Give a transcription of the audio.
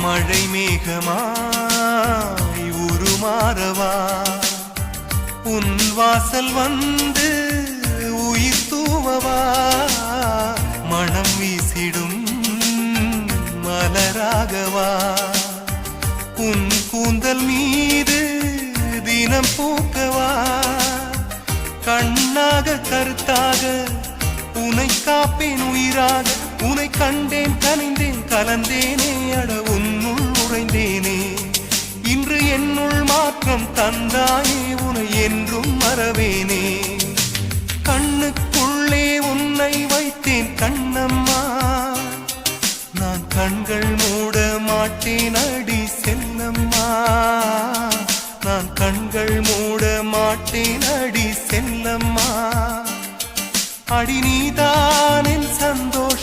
மழை மேகமாய் உருமாறவா உன் வாசல் வந்து உயிர் தூவவா மனம் வீசிடும் மலராகவா உன் கூந்தல் மீது தினம் பூக்கவா கண்ணாக கருத்தாக உனை காப்பேன் உயிராக உனை கண்டேன் கனிந்தேன் கலந்தேனே அட உன்னுள் உறைந்தேனே இன்று என்னுள் மாற்றம் தந்தாயே உனை என்றும் மறவேனே கண்ணுக்குள்ளே உன்னை வைத்தேன் கண்ணம்மா நான் கண்கள் மூட மாட்டேன் அடி செல்லம்மா நான் கண்கள் மூட மாட்டேன் அடி செல்லம்மா அடி நீதான் என் சந்தோஷம்